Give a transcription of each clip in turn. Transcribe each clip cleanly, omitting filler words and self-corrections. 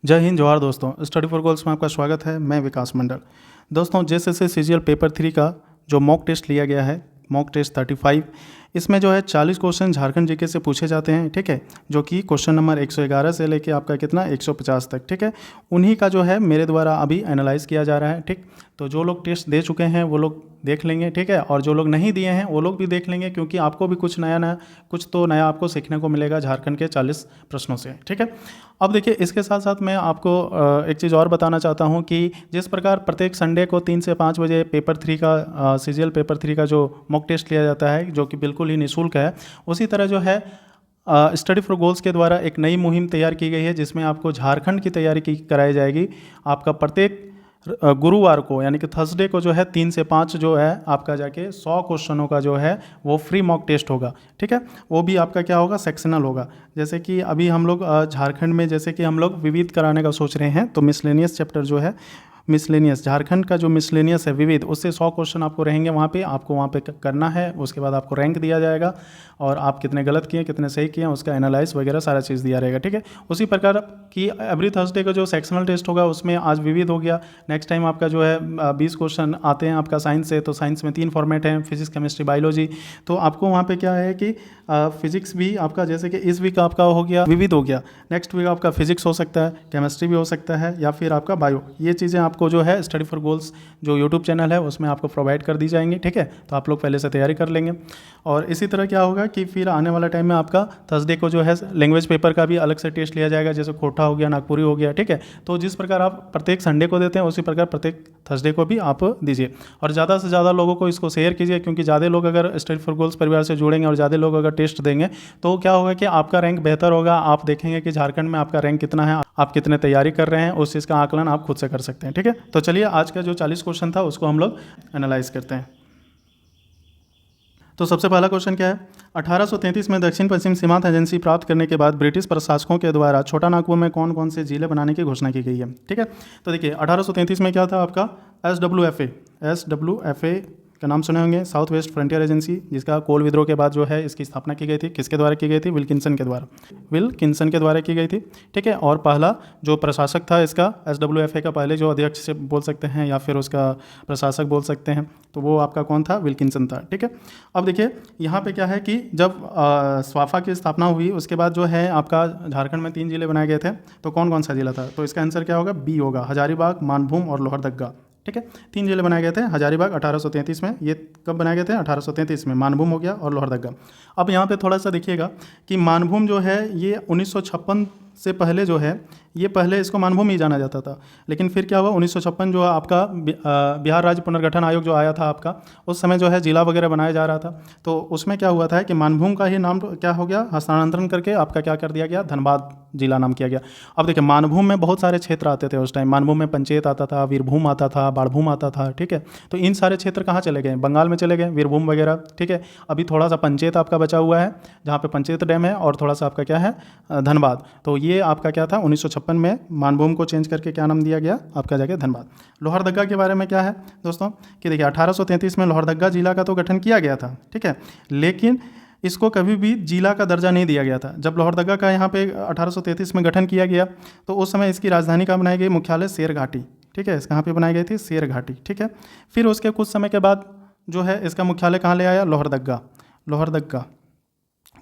जय हिंद जोहार दोस्तों, स्टडी फॉर गोल्स में आपका स्वागत है। मैं विकास मंडल। दोस्तों, जेएसएससी सीजीएल पेपर 3 का जो मॉक टेस्ट लिया गया है, मॉक टेस्ट 35, इसमें जो है 40 क्वेश्चन झारखंड जीके से पूछे जाते हैं। ठीक है, जो कि क्वेश्चन नंबर 111 से लेके आपका कितना 150 तक। ठीक है, उन्हीं का जो है मेरे द्वारा अभी एनालाइज किया जा रहा है। ठीक, तो जो लोग टेस्ट दे चुके हैं वो लोग देख लेंगे। ठीक है, और जो लोग नहीं दिए हैं वो लोग भी देख लेंगे, क्योंकि आपको भी कुछ नया आपको सीखने को मिलेगा झारखंड के 40 प्रश्नों से। ठीक है, अब देखिए, इसके साथ साथ मैं आपको एक चीज़ और बताना चाहता हूं कि जिस प्रकार प्रत्येक संडे को 3 से 5 बजे पेपर 3 का सीजीएल पेपर 3 का जो मॉक टेस्ट लिया जाता है, जो कि बिल्कुल ही निःशुल्क है, उसी तरह जो है स्टडी फॉर गोल्स के द्वारा एक नई मुहिम तैयार की गई है, जिसमें आपको झारखंड की तैयारी कराई जाएगी। आपका प्रत्येक गुरुवार को यानी कि थर्सडे को जो है 3 से 5 जो है आपका जाके 100 क्वेश्चनों का जो है वो फ्री मॉक टेस्ट होगा। ठीक है, वो भी आपका क्या होगा, सेक्शनल होगा। जैसे कि अभी हम लोग झारखंड में जैसे कि हम लोग विविध कराने का सोच रहे हैं, तो मिसलेनियस चैप्टर जो है, मिसलेनियस झारखंड का जो मिसलेनियस है विविध, उससे 100 क्वेश्चन आपको रहेंगे वहाँ पे, आपको वहाँ पे करना है। उसके बाद आपको रैंक दिया जाएगा और आप कितने गलत किए कितने सही किए उसका एनालाइज वगैरह सारा चीज़ दिया रहेगा। ठीक है, उसी प्रकार की एवरी थर्सडे का जो सेक्शनल टेस्ट होगा उसमें आज विविध हो गया, नेक्स्ट टाइम आपका जो है 20 क्वेश्चन आते हैं आपका साइंस से, तो साइंस में 3 फॉर्मेट हैं, फिजिक्स केमिस्ट्री बायोलॉजी। तो आपको वहाँ पे क्या है कि फिजिक्स भी आपका, जैसे कि इस वीक आपका हो गया विविध हो गया, नेक्स्ट वीक आपका फिजिक्स हो सकता है, केमिस्ट्री भी हो सकता है, या फिर आपका बायो। ये चीज़ें आपको जो है स्टडी फॉर गोल्स जो यूट्यूब चैनल है उसमें आपको प्रोवाइड कर दी जाएंगी। ठीक है, तो आप लोग पहले से तैयारी कर लेंगे। और इसी तरह क्या होगा कि फिर आने वाला टाइम में आपका थर्सडे को जो है लैंग्वेज पेपर का भी अलग से टेस्ट लिया जाएगा, जैसे खोटा हो गया, नागपुरी हो गया। ठीक है, तो जिस प्रकार आप प्रत्येक संडे को देते हैं उसी प्रकार प्रत्येक थर्सडे को भी आप दीजिए, और ज़्यादा से ज़्यादा लोगों को इसको शेयर कीजिए, क्योंकि ज़्यादा लोग अगर स्टडी फॉर गोल्स परिवार से जुड़ेंगे और ज़्यादा लोग अगर टेस्ट देंगे तो क्या होगा कि आपका रैंक बेहतर होगा। आप देखेंगे कि झारखंड में आपका रैंक कितना है, आप कितने तैयारी कर रहे हैं, उस चीज़ का आकलन आप खुद से कर सकते हैं। ठीक है, तो चलिए आज का जो 40 क्वेश्चन था उसको हम लोग एनालाइज करते हैं। तो सबसे पहला क्वेश्चन क्या है, 1833 में दक्षिण पश्चिम सीमांत एजेंसी प्राप्त करने के बाद ब्रिटिश प्रशासकों के द्वारा छोटा नागपुर में कौन कौन से जिले बनाने की घोषणा की गई है। ठीक है, तो देखिए 1833 में क्या था आपका, SWFA का नाम सुने होंगे, साउथ वेस्ट फ्रंटियर एजेंसी, जिसका कोल विद्रोह के बाद जो है इसकी स्थापना की गई थी। किसके द्वारा की गई थी, विल्किंसन के द्वारा की गई थी। ठीक है, और पहला जो प्रशासक था इसका SWFA का, पहले जो अध्यक्ष से बोल सकते हैं या फिर उसका प्रशासक बोल सकते हैं, तो वो आपका कौन था, विल्किंसन था। ठीक है, अब देखिए यहाँ पे क्या है कि जब स्वाफा की स्थापना हुई उसके बाद जो है आपका झारखंड में 3 जिले बनाए गए थे, तो कौन कौन सा जिला था, तो इसका आंसर क्या होगा, बी होगा, हजारीबाग, मानभूम और लोहरदग्गा। ठीक है, 3 जिले बनाए गए थे। हजारीबाग 1833 में, ये कब बनाए गए थे, 1833 में। मानभूम हो गया और लोहरदग्गा। अब यहाँ पे थोड़ा सा देखिएगा कि मानभूम जो है ये 1956 से पहले जो है, ये पहले इसको मानभूम ही जाना जाता था, लेकिन फिर क्या हुआ, 1956 जो आपका बिहार राज्य पुनर्गठन आयोग जो आया था आपका, उस समय जो है जिला वगैरह बनाया जा रहा था, तो उसमें क्या हुआ था कि मानभूम का ही नाम क्या हो गया, हस्तांतरण करके आपका क्या कर दिया गया, धनबाद जिला नाम किया गया। अब देखिए मानभूम में बहुत सारे क्षेत्र आते थे उस टाइम। मानभूम में पंचायत आता था, वीरभूम आता था, बाड़भूम आता था। ठीक है, तो इन सारे क्षेत्र कहाँ चले गए, बंगाल में चले गए, वीरभूम वगैरह। ठीक है, अभी थोड़ा सा पंचायत आपका बचा हुआ है, जहाँ पे पंचायत डैम है, और थोड़ा सा आपका क्या है, धनबाद। तो ये आपका क्या था, 1956 में मानभूम को चेंज करके क्या नाम दिया गया आपका जाके धनबाद। लोहरदग्गा के बारे में क्या है दोस्तों कि देखिए 1833 में लोहरदग्गा जिला का तो गठन किया गया था। ठीक है, लेकिन इसको कभी भी जिला का दर्जा नहीं दिया गया था। जब लोहरदग्गा का यहाँ पे 1833 में गठन किया गया तो उस समय इसकी राजधानी कहाँ बनाई गई, मुख्यालय शेरघाटी। ठीक है, कहाँ पे बनाई गई थी, शेरघाटी। ठीक है, फिर उसके कुछ समय के बाद जो है इसका मुख्यालय कहाँ ले आया, लोहरदग्गा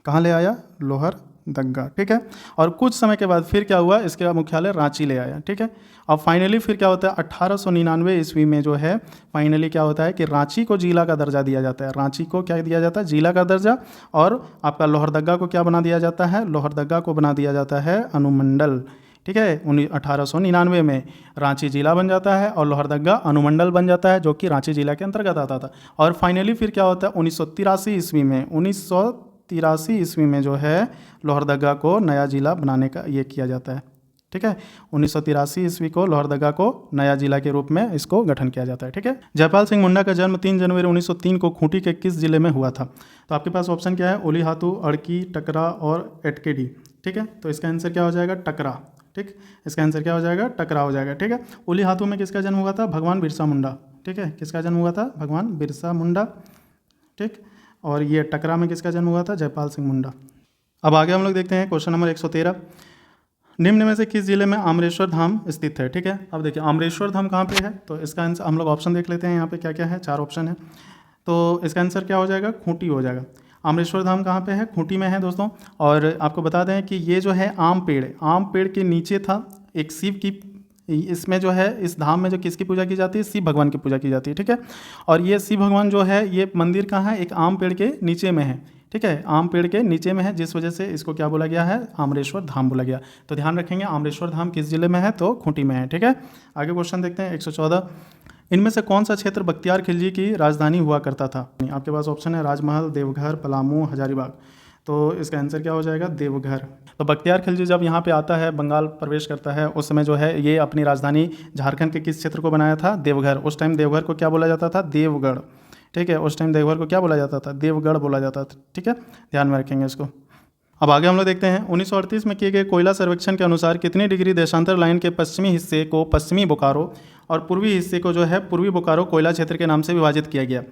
कहाँ ले आया, लोहरदग्गा। ठीक है, और कुछ समय के बाद फिर क्या हुआ, इसका मुख्यालय रांची ले आया। ठीक है, अब फाइनली फिर क्या होता है, 1899 ईस्वी में जो है फाइनली क्या होता है कि रांची को जिला का दर्जा दिया जाता है। रांची को क्या दिया जाता है, जिला का दर्जा, और आपका लोहरदग्गा को क्या बना दिया जाता है, लोहरदग्गा को बना दिया जाता है अनुमंडल। ठीक है, 1899 में रांची जिला बन जाता है और लोहरदग्गा अनुमंडल बन जाता है, जो कि रांची जिला के अंतर्गत आता था। और फाइनली फिर क्या होता है, 1983 ईस्वी में जो है लोहरदग्गा को नया जिला बनाने का ये किया जाता है। ठीक है, 1983 ईस्वी को लोहरदग्गा को नया जिला के रूप में इसको गठन किया जाता है। ठीक है, जयपाल सिंह मुंडा का जन्म 3 जनवरी 1903 को खूंटी के किस जिले में हुआ था, तो आपके पास ऑप्शन क्या है, ओलीहातू, अड़की, टकरा और एटकेडी। ठीक है, तो इसका आंसर क्या हो जाएगा, टकरा। ठीक, इसका आंसर क्या हो जाएगा, टकरा हो जाएगा। ठीक है, ओलीहातू में किसका जन्म हुआ था, भगवान बिरसा मुंडा। ठीक है, किसका जन्म हुआ था, भगवान बिरसा मुंडा। ठीक, और ये टकरा में किसका जन्म हुआ था, जयपाल सिंह मुंडा। अब आगे हम लोग देखते हैं क्वेश्चन नंबर 113। निम्न में से किस जिले में आमरेश्वर धाम स्थित है? ठीक है, अब देखिए आमरेश्वर धाम कहाँ पे है, तो इसका आंसर हम लोग ऑप्शन देख लेते हैं। यहाँ पे क्या क्या है, 4 ऑप्शन है, तो इसका आंसर क्या हो जाएगा, खूंटी हो जाएगा। आमरेश्वर धाम कहाँ पे है, खूंटी में है दोस्तों। और आपको बता दें कि ये जो है आम पेड़ के नीचे था एक शिव की, इसमें जो है इस धाम में जो किसकी पूजा की जाती है, शिव भगवान की पूजा की जाती है। ठीक है, और ये शिव भगवान जो है ये मंदिर कहाँ है, एक आम पेड़ के नीचे में है। ठीक है, आम पेड़ के नीचे में है, जिस वजह से इसको क्या बोला गया है, आमरेश्वर धाम बोला गया। तो ध्यान रखेंगे आमरेश्वर धाम किस जिले में है, तो खूंटी में है। ठीक है, आगे क्वेश्चन देखते हैं 114। इनमें से कौन सा क्षेत्र बख्तियार खिलजी की राजधानी हुआ करता था? आपके पास ऑप्शन है राजमहल, देवघर, पलामू, हजारीबाग। तो इसका आंसर क्या हो जाएगा, देवघर। तो बख्तियार खिलजी जब यहाँ पे आता है, बंगाल प्रवेश करता है, उस समय जो है ये अपनी राजधानी झारखंड के किस क्षेत्र को बनाया था, देवघर। उस टाइम देवघर को क्या बोला जाता था, देवगढ़। ठीक है, उस टाइम देवघर को क्या बोला जाता था, देवगढ़ बोला जाता था। ठीक है, ध्यान में रखेंगे इसको। अब आगे हम लोग देखते हैं 1938 में किए गए कोयला सर्वेक्षण के अनुसार कितनी डिग्री देशांतर लाइन के पश्चिमी हिस्से को पश्चिमी बोकारो और पूर्वी हिस्से को जो है पूर्वी बोकारो कोयला क्षेत्र के नाम से विभाजित किया गया?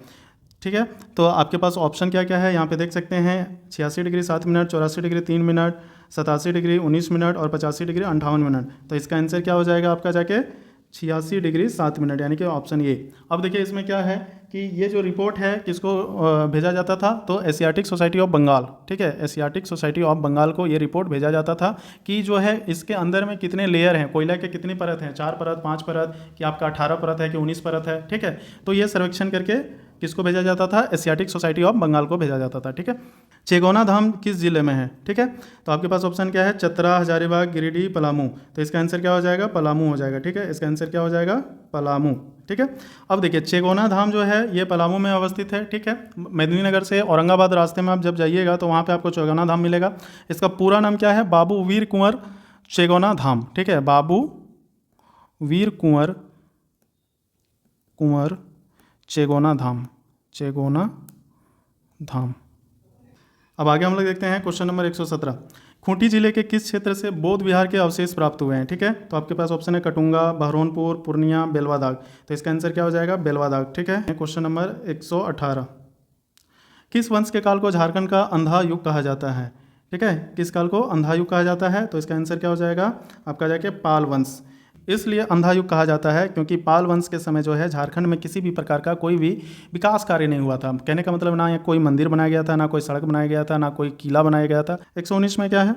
ठीक है, तो आपके पास ऑप्शन क्या क्या है, यहाँ पे देख सकते हैं 86 degree 7 minute, 84 degree 3 minute, 87 degree 19 minute और 85 डिग्री 58 मिनट। तो इसका आंसर क्या हो जाएगा आपका जाके 86 डिग्री 7 मिनट, यानी कि ऑप्शन ए। अब देखिए इसमें क्या है कि ये जो रिपोर्ट है किसको भेजा जाता था, तो एशियाटिक सोसाइटी ऑफ बंगाल। ठीक है, एशियाटिक सोसाइटी ऑफ बंगाल को ये रिपोर्ट भेजा जाता था कि जो है इसके अंदर में कितने लेयर हैं, कोयला के कितनी परत हैं, 4 परत, 5 परत, कि आपका 18 परत है कि 19 परत है। ठीक है, तो ये सर्वेक्षण करके किसको भेजा जाता था, एशियाटिक सोसाइटी ऑफ बंगाल को भेजा जाता था। ठीक है, चेगोना धाम किस जिले में है? ठीक है, तो आपके पास ऑप्शन क्या है, चतरा, हजारीबाग, गिरिडीह, पलामू। तो इसका आंसर क्या हो जाएगा, पलामू हो जाएगा। ठीक है, इसका आंसर क्या हो जाएगा, पलामू। ठीक है, अब देखिए चेगोना धाम जो है ये पलामू में अवस्थित है। ठीक है, मेदिनीनगर से औरंगाबाद रास्ते में आप जब जाइएगा तो वहाँ पे आपको चेगोना धाम मिलेगा। इसका पूरा नाम क्या है, बाबू वीर कुंवर चेगोना धाम। ठीक है, बाबू वीर कुंवर चेगोना धाम, चेगोना धाम। अब आगे हम लोग देखते हैं क्वेश्चन नंबर 117। खूंटी जिले के किस क्षेत्र से बौद्ध विहार के अवशेष प्राप्त हुए हैं? ठीक है, तो आपके पास ऑप्शन है कटुंगा, बहरौनपुर, पूर्णिया, बेलवादाग। तो इसका आंसर क्या हो जाएगा, बेलवादाग। ठीक है, क्वेश्चन नंबर 118। किस वंश के काल को झारखंड का अंधा युग कहा जाता है? ठीक है, किस काल को अंधा युग कहा जाता है? तो इसका आंसर क्या हो जाएगा आपका जाके पाल वंश। इसलिए अंधा युग कहा जाता है क्योंकि पाल वंश के समय जो है झारखंड में किसी भी प्रकार का कोई भी विकास कार्य नहीं हुआ था। कहने का मतलब ना ये कोई मंदिर बनाया गया था, ना कोई सड़क बनाया गया था, ना कोई किला बनाया गया था। 119 में क्या है,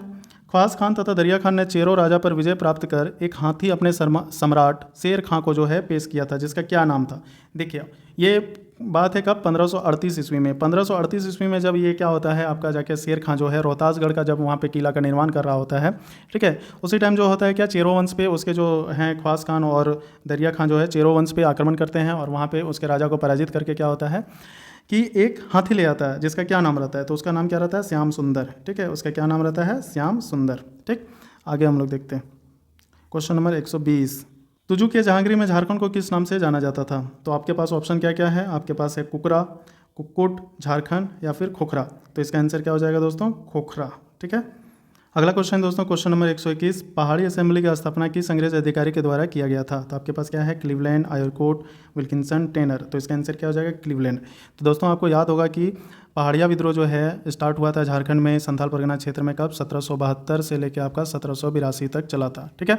ख्वास खान तथा दरिया खान ने चेरो राजा पर विजय प्राप्त कर एक हाथी अपने सम्राट शेर खां को जो है पेश किया था, जिसका क्या नाम था? देखिए ये बात है कब, 1538 ईस्वी में। 1538 ईस्वी में जब ये क्या होता है आपका जाके शेर खां जो है रोहतासगढ़ का जब वहाँ पे किला का निर्माण कर रहा होता है। ठीक है, उसी टाइम जो होता है क्या, चेरो वंश पे उसके जो हैं ख्वास खान और दरिया खान जो है चेरो वंश पे आक्रमण करते हैं और वहाँ पे उसके राजा को पराजित करके क्या होता है कि एक हाथी ले आता है जिसका क्या नाम रहता है, तो उसका नाम क्या रहता है, श्याम सुंदर। ठीक है, उसका क्या नाम रहता है, श्याम सुंदर। ठीक, आगे हम लोग देखते हैं क्वेश्चन नंबर 120। तुजू के जहांगीर में झारखंड को किस नाम से जाना जाता था? तो आपके पास ऑप्शन क्या क्या है, आपके पास है कुकरा, कुक्कुट, झारखंड या फिर खोखरा। तो इसका आंसर क्या हो जाएगा दोस्तों, खोखरा। ठीक है, अगला क्वेश्चन दोस्तों क्वेश्चन नंबर 121। पहाड़ी असेंबली की स्थापना किस अंग्रेज अधिकारी के द्वारा किया गया था? तो आपके पास क्या है, क्लीवलैंड, आयरकोट, विल्किंसन, टेनर। तो इसका आंसर क्या हो जाएगा, क्लीवलैंड। तो दोस्तों आपको याद होगा कि पहाड़िया विद्रोह जो है स्टार्ट हुआ था झारखंड में संथाल परगना क्षेत्र में कब, 1772 से लेकर आपका 1782 तक चला था। ठीक है,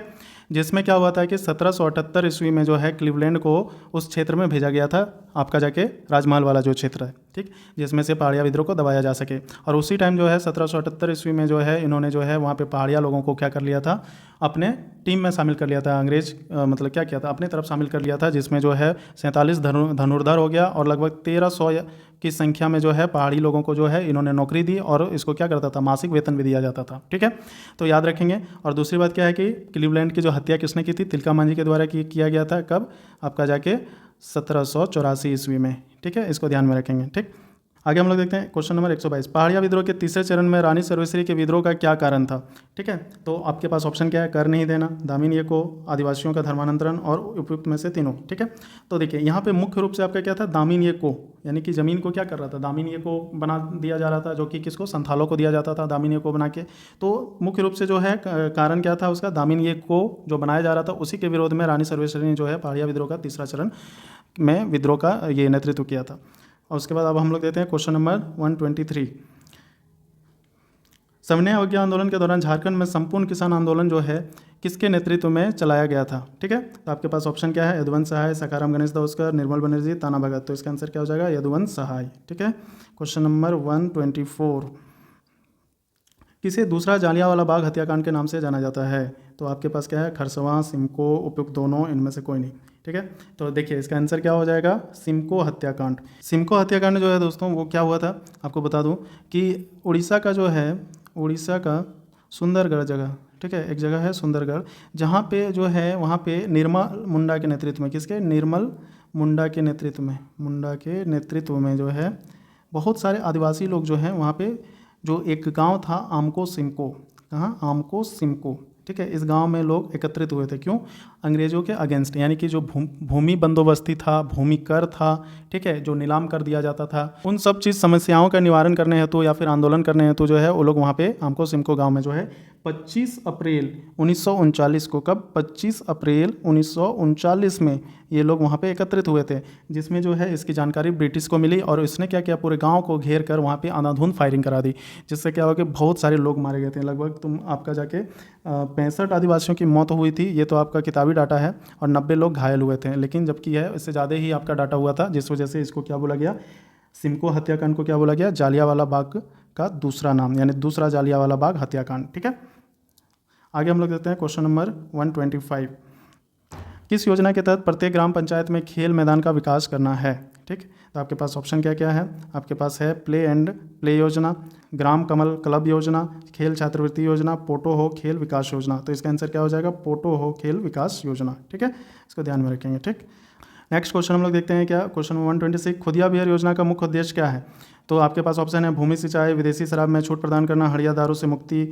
जिसमें क्या हुआ था कि 1778 ईस्वी में जो है क्लीवलैंड को उस क्षेत्र में भेजा गया था, आपका जाके राजमहल वाला जो क्षेत्र है। ठीक, जिसमें से पहाड़िया विद्रोह को दबाया जा सके। और उसी टाइम जो है 1778 ईस्वी में जो है इन्होंने जो है वहाँ पे पहाड़िया लोगों को क्या कर लिया था, अपने टीम में शामिल कर लिया था। अंग्रेज मतलब क्या किया था, अपनी तरफ शामिल कर लिया था, जिसमें जो है 47 धनुर्धर हो गया और लगभग 1300 की संख्या में जो है पहाड़ी लोगों को जो है इन्होंने नौकरी दी और इसको क्या करता था, मासिक वेतन भी दिया जाता था। ठीक है, तो याद रखेंगे। और दूसरी बात क्या है कि क्लीवलैंड की जो हत्या किसने की थी, तिलका मांझी के द्वारा किया गया था। कब, आपका जाके 1784 ईस्वी में। ठीक है, इसको ध्यान में रखेंगे। ठीक, आगे हम लोग देखते हैं क्वेश्चन नंबर 122। पहाड़िया विद्रोह के तीसरे चरण में रानी सर्वेश्वरी के विद्रोह का क्या कारण था? ठीक है, तो आपके पास ऑप्शन क्या है, कर नहीं देना, दामिनी को, आदिवासियों का धर्मांतरण और उपयुक्त में से तीनों। ठीक है, तो देखिए यहाँ पे मुख्य रूप से आपका क्या था, दामिनी को, यानी कि जमीन को क्या कर रहा था, दामिनी को बना दिया जा रहा था, जो कि किसको, संथालों को दिया जाता था दामिनी को बना के। तो मुख्य रूप से जो है कारण क्या था उसका, दामिनी को जो बनाया जा रहा था उसी के विरोध में रानी सर्वेश्वरी ने जो है पहाड़िया विद्रोह का तीसरा चरण में विद्रोह का ये नेतृत्व किया था। और उसके बाद अब हम लोग देते हैं क्वेश्चन नंबर 123। सविनय अवज्ञा आंदोलन के दौरान झारखंड में संपूर्ण किसान आंदोलन जो है किसके नेतृत्व में चलाया गया था? ठीक है, तो आपके पास ऑप्शन क्या है? यदुवंश सहाय, सखाराम गणेश दाउस्कर, निर्मल बनर्जी, ताना भगत। तो इसका आंसर क्या हो जाएगा? यदुवंश सहाय। ठीक है, क्वेश्चन नंबर 124, किसे दूसरा जालियांवाला बाग हत्याकांड के नाम से जाना जाता है? तो आपके पास क्या है? खरसवां, सिमको, उपयुक्त दोनों, इनमें से कोई नहीं। ठीक है, तो देखिए इसका आंसर क्या हो जाएगा? सिमको हत्याकांड। सिमको हत्याकांड जो है दोस्तों वो क्या हुआ था आपको बता दूं कि उड़ीसा का जो है, उड़ीसा का सुंदरगढ़ जगह, ठीक है, एक जगह है सुंदरगढ़, जहाँ पे जो है वहाँ पे निर्मल मुंडा के नेतृत्व में, किसके? निर्मल मुंडा के नेतृत्व में, मुंडा के नेतृत्व में जो है बहुत सारे आदिवासी लोग जो हैं वहाँ पे, जो एक गांव था आमको सिमको, कहाँ? आमको सिमको। ठीक है, इस गांव में लोग एकत्रित हुए थे। क्यों? अंग्रेजों के अगेंस्ट, यानी कि जो भूमि बंदोबस्ती था, भूमि कर था, ठीक है, जो नीलाम कर दिया जाता था, उन सब चीज़ समस्याओं का निवारण करने हेतु या फिर आंदोलन करने हेतु जो है वो लोग वहाँ पे आमको सिमको गाँव में जो है 25 अप्रैल 1939 को, कब? 25 अप्रैल 1939 में ये लोग वहाँ पे एकत्रित हुए थे, जिसमें जो है इसकी जानकारी ब्रिटिश को मिली और इसने क्या किया? पूरे गांव को घेर कर वहाँ पे अंधाधुंध फायरिंग करा दी, जिससे क्या हुआ कि बहुत सारे लोग मारे गए थे। लगभग तुम आपका जाके 65 आदिवासियों की मौत हुई थी, ये तो आपका किताबी डाटा है, और 90 लोग घायल हुए थे। लेकिन जबकि है इससे ज़्यादा ही आपका डाटा हुआ था, जिस वजह से इसको क्या बोला गया? सिमको हत्याकांड को क्या बोला गया? जालियांवाला बाग का दूसरा नाम, यानी दूसरा जालियांवाला बाग हत्याकांड। ठीक है, आगे हम लोग देखते हैं क्वेश्चन नंबर 125, किस योजना के तहत प्रत्येक ग्राम पंचायत में खेल मैदान का विकास करना है? ठीक, तो आपके पास ऑप्शन क्या क्या है? आपके पास है प्ले एंड प्ले योजना, ग्राम कमल क्लब योजना, खेल छात्रवृत्ति योजना, पोटो हो खेल विकास योजना। तो इसका आंसर क्या हो जाएगा? पोटो हो खेल विकास योजना। ठीक है, इसको ध्यान में रखेंगे। ठीक, नेक्स्ट क्वेश्चन हम लोग देखते हैं क्या? क्वेश्चन 126, खुदिया बियर योजना का मुख्य उद्देश्य क्या है? तो आपके पास ऑप्शन है भूमि सिंचाई, विदेशी शराब में छूट प्रदान करना, हड़िया दारू से मुक्ति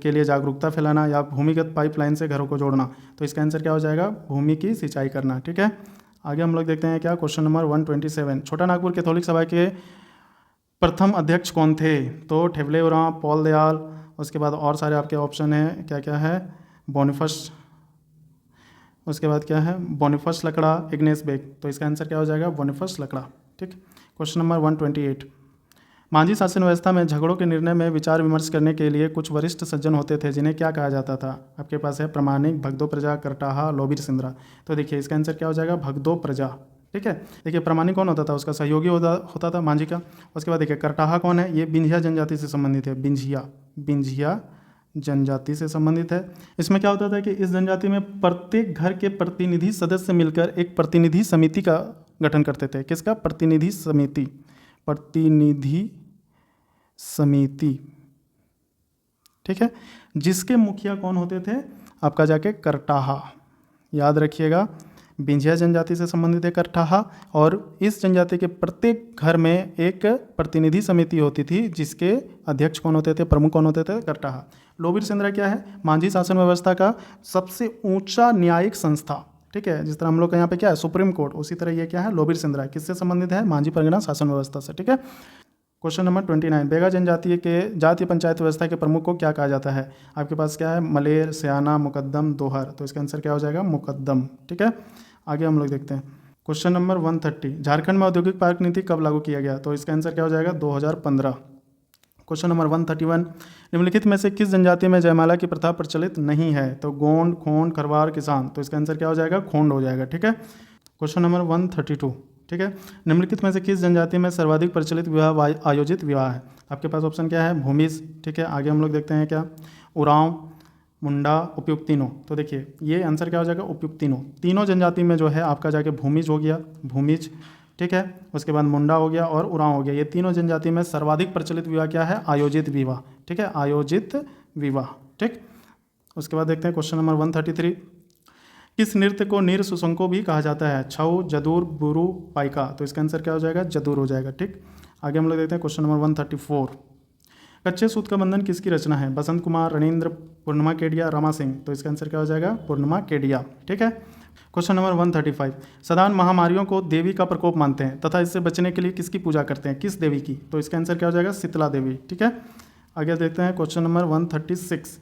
के लिए जागरूकता फैलाना, या भूमिगत पाइपलाइन से घरों को जोड़ना। तो इसका आंसर क्या हो जाएगा? भूमि की सिंचाई करना। ठीक है, आगे हम लोग देखते हैं क्या? क्वेश्चन नंबर 127, छोटा नागपुर कैथोलिक सभा के प्रथम अध्यक्ष कौन थे? तो ठेवले उरांव, पॉल दयाल, उसके बाद और सारे आपके ऑप्शन हैं, क्या क्या है? बोनिफस, उसके बाद क्या है? बोनिफस लकड़ा, इग्नेस बेग। तो इसका आंसर क्या हो जाएगा? बोनिफस लकड़ा। ठीक, क्वेश्चन नंबर 128, मांझी शासन व्यवस्था में झगड़ों के निर्णय में विचार विमर्श करने के लिए कुछ वरिष्ठ सज्जन होते थे, जिन्हें क्या कहा जाता था? आपके पास है प्रमाणिक, भगदो प्रजा, करटाहा, लोबीर सिंद्रा। तो देखिए इसका आंसर क्या हो जाएगा? भगदो प्रजा। ठीक है, देखिए प्रमाणिक कौन होता था? उसका सहयोगी होता था मांझी का। उसके बाद देखिए करटाहा कौन है? ये बिंझिया जनजाति से संबंधित है, बिंझिया जनजाति से संबंधित है। इसमें क्या होता था कि इस जनजाति में प्रत्येक घर के प्रतिनिधि सदस्य मिलकर एक प्रतिनिधि समिति का गठन करते थे। किसका? प्रतिनिधि समिति, प्रतिनिधि समिति। ठीक है, जिसके मुखिया कौन होते थे? आपका जाके करटाहा, याद रखिएगा, बिंझिया जनजाति से संबंधित है करटाहा, और इस जनजाति के प्रत्येक घर में एक प्रतिनिधि समिति होती थी, जिसके अध्यक्ष कौन होते थे? प्रमुख कौन होते थे? करटाहा। लोबीर सिंद्रा क्या है? मांझी शासन व्यवस्था का सबसे ऊंचा न्यायिक संस्था। ठीक है, जिस तरह हम लोग का यहाँ पे क्या है? सुप्रीम कोर्ट, उसी तरह ये क्या है? लोबीर सिंद्रा किससे संबंधित है? मांझी परगना शासन व्यवस्था से। ठीक है, क्वेश्चन नंबर 29, बेगा जनजातीय के जातीय पंचायत व्यवस्था के प्रमुख को क्या कहा जाता है? आपके पास क्या है? मलेर, स्याना, मुकद्दम, दोहर। तो इसका आंसर क्या हो जाएगा? मुकद्दम। ठीक है, आगे हम लोग देखते हैं क्वेश्चन नंबर 130, झारखंड में औद्योगिक पार्क नीति कब लागू किया गया? तो इसका आंसर क्या हो जाएगा? 2015। क्वेश्चन नंबर 131, निम्नलिखित में से किस जनजाति में जयमाला की प्रथा प्रचलित नहीं है? तो गोंड, खोंड, खरवार, किसान। तो इसका आंसर क्या हो जाएगा? खोंड हो जाएगा। ठीक है, क्वेश्चन नंबर 132, ठीक है, निम्नलिखित में से किस जनजाति में सर्वाधिक प्रचलित विवाह आयोजित विवाह है? आपके पास ऑप्शन क्या है? भूमिज। ठीक है, आगे हम लोग देखते हैं क्या? उरांव, मुंडा, उपयुक्त तीनों। तो देखिए ये आंसर क्या हो जाएगा? उपयुक्त तीनों। तीनों जनजाति में जो है आपका जाके भूमिज हो गया, भूमिज। ठीक है, उसके बाद मुंडा हो गया और उरांव हो गया। ये तीनों जनजाति में सर्वाधिक प्रचलित विवाह क्या है? आयोजित विवाह। ठीक है, आयोजित विवाह। ठीक, उसके बाद देखते हैं क्वेश्चन नंबर 133, किस नृत्य को नीर सुसंको भी कहा जाता है? छऊ, जदूर, बुरु, पाइका। तो इसका आंसर क्या हो जाएगा? जदूर हो जाएगा। ठीक, आगे हम लोग देखते हैं क्वेश्चन नंबर 134, कच्चे सूत का बंधन किसकी रचना है? बसंत कुमार, रणेंद्र, पूर्णिमा केडिया, रमा सिंह। तो इसका आंसर क्या हो जाएगा? पूर्णिमा केडिया। ठीक है, क्वेश्चन नंबर 135, साधारण महामारियों को देवी का प्रकोप मानते हैं तथा इससे बचने के लिए किसकी पूजा करते हैं? किस देवी की? तो इसका आंसर क्या हो जाएगा? शीतला देवी। ठीक है, आगे देखते हैं क्वेश्चन नंबर 136,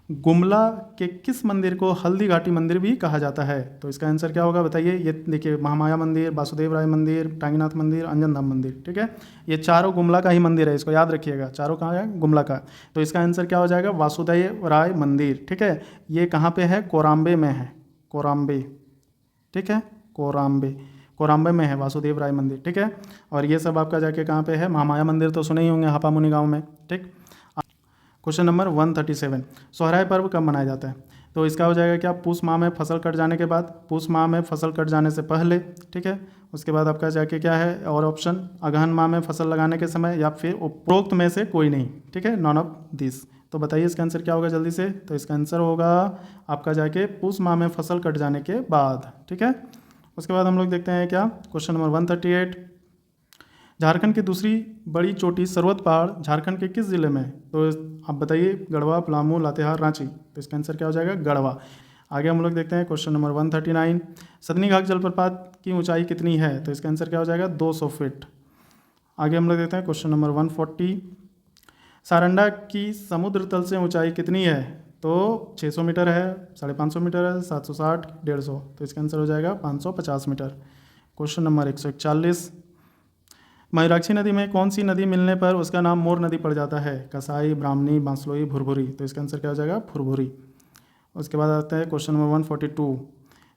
गुमला के किस मंदिर को हल्दी घाटी मंदिर भी कहा जाता है? तो इसका आंसर क्या होगा बताइए। ये देखिए, महामाया मंदिर, वासुदेव राय मंदिर, टांगीनाथ मंदिर, अंजन धाम मंदिर, ठीक है। ये चारों गुमला का ही मंदिर है, इसको याद रखिएगा। चारों कहाँ है? गुमला का। तो इसका आंसर क्या हो जाएगा? वासुदेव राय मंदिर, ठीक है। ये कहाँ पे है? कोराम्बे में है, कोराम्बे, ठीक है। कोराम्बे, कोराम्बे में है वासुदेव राय मंदिर, ठीक है। और ये सब आपका जाके कहाँ पे है? महामाया मंदिर तो सुने ही होंगे, हापामुनि गाँव में, ठीक। क्वेश्चन नंबर 137, सोहराय पर्व कब मनाया जाता है? तो इसका हो जाएगा क्या? पूस माह में फसल कट जाने के बाद, पूस माह में फसल कट जाने से पहले, ठीक है। उसके बाद आपका जाके क्या है और ऑप्शन? अगहन माह में फसल लगाने के समय, या फिर उपरोक्त में से कोई नहीं, ठीक है, नॉन ऑफ दिस। तो बताइए इसका आंसर क्या होगा जल्दी से। तो इसका आंसर होगा आपका जाके पूस माह में फसल कट जाने के बाद, ठीक है। उसके बाद हम लोग देखते हैं क्या, क्वेश्चन नंबर 138, झारखंड की दूसरी बड़ी चोटी सर्वोच्च पहाड़ झारखंड के किस जिले में है? तो आप बताइए, गढ़वा, पलामू, लातेहार, रांची। तो इसका आंसर क्या हो जाएगा? गढ़वा। आगे हम लोग देखते हैं क्वेश्चन नंबर 139, सदनी घाट जलप्रपात की ऊंचाई कितनी है? तो इसका आंसर क्या हो जाएगा? 200 फीट। आगे हम लोग देखते हैं क्वेश्चन नंबर 140, सारंडा की समुद्र तल से ऊंचाई कितनी है? तो 600 मीटर है, 550 मीटर है, 760, 150। तो इसका आंसर हो जाएगा 550 मीटर। क्वेश्चन नंबर 141, मयूराक्षी नदी में कौन सी नदी मिलने पर उसका नाम मोर नदी पड़ जाता है? कसाई, ब्राह्मणी, बांसलोई, भुरभुरी। तो इसका आंसर क्या हो जाएगा? भुरभुरी। उसके बाद आता है क्वेश्चन नंबर 142,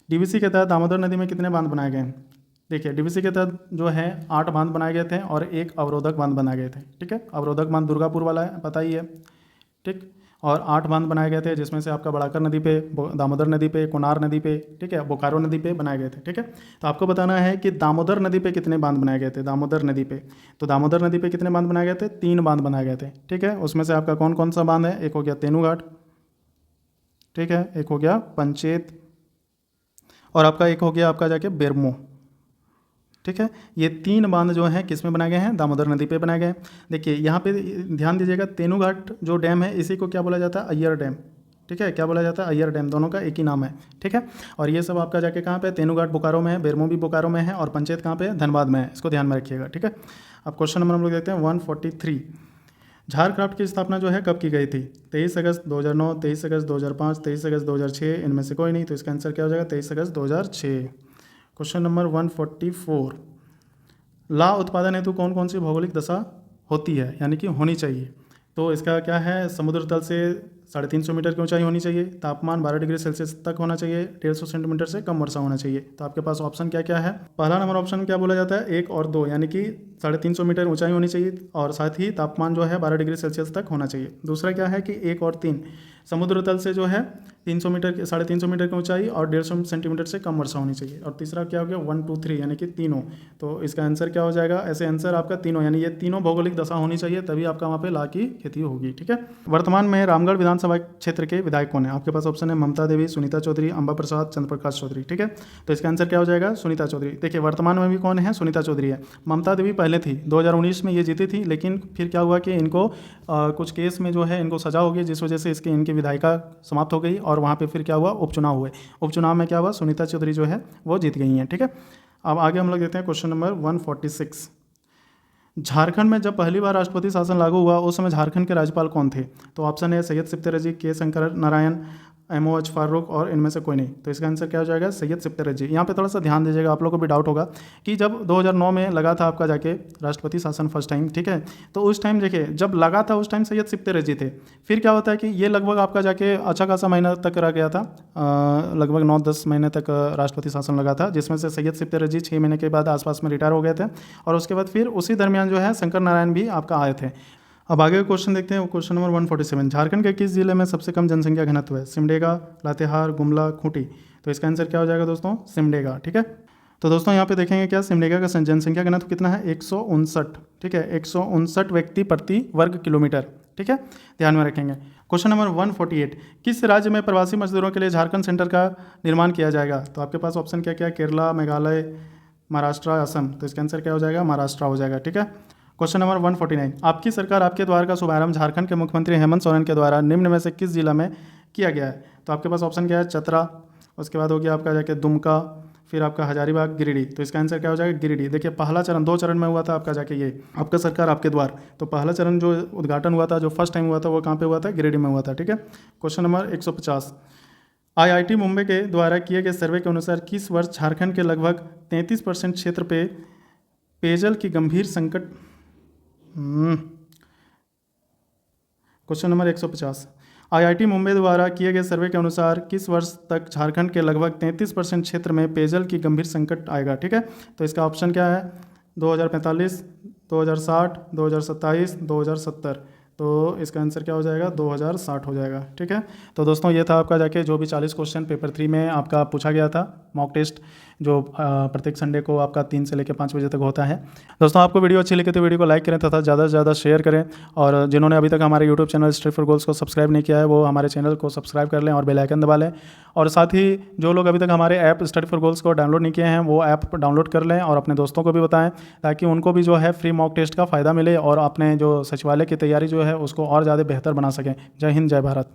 डीवीसी के तहत दामोदर नदी में कितने बांध बनाए गए हैं? देखिए, डीवीसी के तहत जो है 8 बांध बनाए गए थे और एक अवरोधक बांध बनाए गए थे, ठीक है। अवरोधक बांध दुर्गापुर वाला है, पता ही है, ठीक। और 8 बांध बनाए गए थे, जिसमें से आपका बड़ाकर नदी पे, दामोदर नदी पे, कोनार नदी पे, ठीक है, बोकारो नदी पे बनाए गए थे, ठीक है। तो आपको बताना है कि दामोदर नदी पे कितने बांध बनाए गए थे। दामोदर नदी पे, तो दामोदर नदी पे कितने बांध बनाए गए थे? 3 बांध बनाए गए थे, ठीक है। उसमें से आपका कौन कौन सा बांध है? एक हो गया तेनूघाट, ठीक है, एक हो गया पंचेत, और आपका एक हो गया आपका जाके बेरमो, ठीक है। ये 3 बांध जो हैं किस में बनाए गए हैं? दामोदर नदी पे बनाए गए हैं। देखिए यहाँ पे ध्यान दीजिएगा, तेनूघाट जो डैम है इसी को क्या बोला जाता है? अय्यर डैम, ठीक है। क्या बोला जाता है? अय्यर डैम। दोनों का एक ही नाम है, ठीक है। और ये सब आपका जाके कहाँ पे? तेनूघाट बोकारो में है, बेरमो भी बोकारो में है, और पंचायत कहाँ पे है? धनबाद में है। इसको ध्यान में रखिएगा, ठीक है। अब क्वेश्चन नंबर हम लोग देखते हैं 143, झारक्राफ्ट की स्थापना जो है कब की गई थी? 23 अगस्त 2009, 23 अगस्त 2005, 23 अगस्त 2006, इनमें से कोई नहीं। तो इसका आंसर क्या हो जाएगा? 23 अगस्त 2006। क्वेश्चन नंबर 144, ला उत्पादन हेतु कौन कौन सी भौगोलिक दशा होती है, यानी कि होनी चाहिए? तो इसका क्या है? समुद्र तल से 350 मीटर की ऊंचाई होनी चाहिए, तापमान 12 डिग्री सेल्सियस तक होना चाहिए, 150 सेंटीमीटर से कम वर्षा होना चाहिए। तो आपके पास ऑप्शन क्या क्या है? पहला नंबर ऑप्शन क्या बोला जाता है? 1 और 2, यानी कि 350 मीटर ऊंचाई होनी चाहिए और साथ ही तापमान जो है 12 डिग्री सेल्सियस तक होना चाहिए। दूसरा क्या है कि 1 और 3, समुद्र तल से जो है 300 मीटर 350 मीटर की ऊंचाई और 150 सेंटीमीटर से कम वर्षा होनी चाहिए। और तीसरा क्या हो गया? 1, 2, 3, यानी कि तीनों। तो इसका आंसर क्या हो जाएगा? ऐसे आंसर आपका तीनों, यानी ये तीनों भौगोलिक दशा होनी चाहिए, तभी आपका वहाँ पे ला की खेती होगी, ठीक है। वर्तमान में रामगढ़ विधानसभा क्षेत्र के विधायक कौन है? आपके पास ऑप्शन है ममता देवी, सुनीता चौधरी, अंबा प्रसाद, चंद्र प्रकाश चौधरी, ठीक है। तो इसका आंसर क्या हो जाएगा? सुनीता चौधरी। देखिए, वर्तमान में भी कौन है? सुनीता चौधरी है। ममता देवी पहले थी, 2019 में ये जीती थी, लेकिन फिर क्या हुआ कि इनको कुछ केस में जो है इनको सजा हो गई, जिस वजह से इनकी विधायिका समाप्त हो गई, और वहाँ पे फिर क्या हुआ? उपचुनाव हुए। उपचुनाव में क्या हुआ? सुनीता चौधरी जो है वो जीत गई हैं, ठीक है। अब आगे हम लोग देखते हैं क्वेश्चन नंबर 146, झारखंड में जब पहली बार राष्ट्रपति शासन लागू हुआ उस समय झारखंड के राज्यपाल कौन थे? तो ऑप्शन है सैयद सिफ्ते के शंकर नारायण, MOH फारूक, और इनमें से कोई नहीं। तो इसका आंसर क्या हो जाएगा? सैयद सिफ्ते रजी। यहाँ पे थोड़ा सा ध्यान दीजिएगा, आप लोगों को भी डाउट होगा कि जब 2009 में लगा था आपका जाके राष्ट्रपति शासन फर्स्ट टाइम, ठीक है, तो उस टाइम देखिए जब लगा था उस टाइम सैयद सिफ्ते रजी थे। फिर क्या होता है कि ये लगभग आपका जाके अच्छा खासा महीना तक रह गया था, लगभग 9-10 महीने तक राष्ट्रपति शासन लगा था, जिसमें से सैयद सिफ्ते रजी 6 महीने के बाद आसपास में रिटायर हो गए थे, और उसके बाद फिर उसी दरमियान जो है शंकर नारायण भी आपका आए थे। अब आगे क्वेश्चन देखते हैं, क्वेश्चन नंबर 147, झारखंड के किस जिले में सबसे कम जनसंख्या घनत्व है? सिमडेगा, लातेहार, गुमला, खूंटी। तो इसका आंसर क्या हो जाएगा दोस्तों? सिमडेगा, ठीक है। तो दोस्तों यहाँ पे देखेंगे क्या सिमडेगा का जनसंख्या घनत्व कितना है? 159, ठीक है, 159 व्यक्ति प्रति वर्ग किलोमीटर, ठीक है, ध्यान में रखेंगे। क्वेश्चन नंबर 148, किस राज्य में प्रवासी मजदूरों के लिए झारखंड सेंटर का निर्माण किया जाएगा? तो आपके पास ऑप्शन क्या क्या है? केरला, मेघालय, महाराष्ट्र, असम। तो इसका आंसर क्या हो जाएगा? महाराष्ट्र हो जाएगा, ठीक है। क्वेश्चन नंबर 149, आपकी सरकार आपके द्वार का शुभारंभ झारखंड के मुख्यमंत्री हेमंत सोरेन के द्वारा निम्न में से किस जिला में किया गया है? तो आपके पास ऑप्शन क्या है? चतरा, उसके बाद हो गया आपका जाके दुमका, फिर आपका हजारीबाग, गिरिडीह। तो इसका आंसर क्या हो जाएगा? गिरिडीह। देखिए पहला चरण 2 चरण में हुआ था आपका जाके ये आपका सरकार आपके द्वार। तो पहला चरण जो उद्घाटन हुआ था, जो फर्स्ट टाइम हुआ था, वो कहाँ पे हुआ था? गिरिडीह में हुआ था। ठीक है। क्वेश्चन नंबर 150, IIT मुंबई के द्वारा किए गए सर्वे के अनुसार किस वर्ष झारखंड के लगभग 33% क्षेत्र पे पेयजल की गंभीर संकट। क्वेश्चन नंबर 150, IIT मुंबई द्वारा किए गए सर्वे के अनुसार किस वर्ष तक झारखंड के लगभग 33% क्षेत्र में पेयजल की गंभीर संकट आएगा? ठीक है। तो इसका ऑप्शन क्या है? 2045, 2060, 2027, 2070। तो इसका आंसर क्या हो जाएगा? 2060 हो जाएगा। ठीक है। तो दोस्तों ये था आपका जाके जो भी 40 क्वेश्चन पेपर 3 में आपका पूछा गया था, मॉक टेस्ट, जो प्रत्येक संडे को आपका 3 से लेकर 5 बजे तक होता है। दोस्तों आपको वीडियो अच्छी लगे तो वीडियो को लाइक करें तथा ज़्यादा से ज़्यादा शेयर करें, और जिन्होंने अभी तक हमारे YouTube channel study for goals को सब्सक्राइब नहीं किया है वो हमारे चैनल को सब्सक्राइब कर लें और बेल आइकन दबा लें। और साथ ही जो लोग अभी तक हमारे ऐप स्टडी फॉर गोल्स को डाउनलोड नहीं किए हैं वो ऐप डाउनलोड कर लें और अपने दोस्तों को भी बताएं, ताकि उनको भी जो है फ्री मॉक टेस्ट का फ़ायदा मिले और अपने जो सचिवालय की तैयारी जो है उसको और ज़्यादा बेहतर बना सकें। जय हिंद, जय भारत।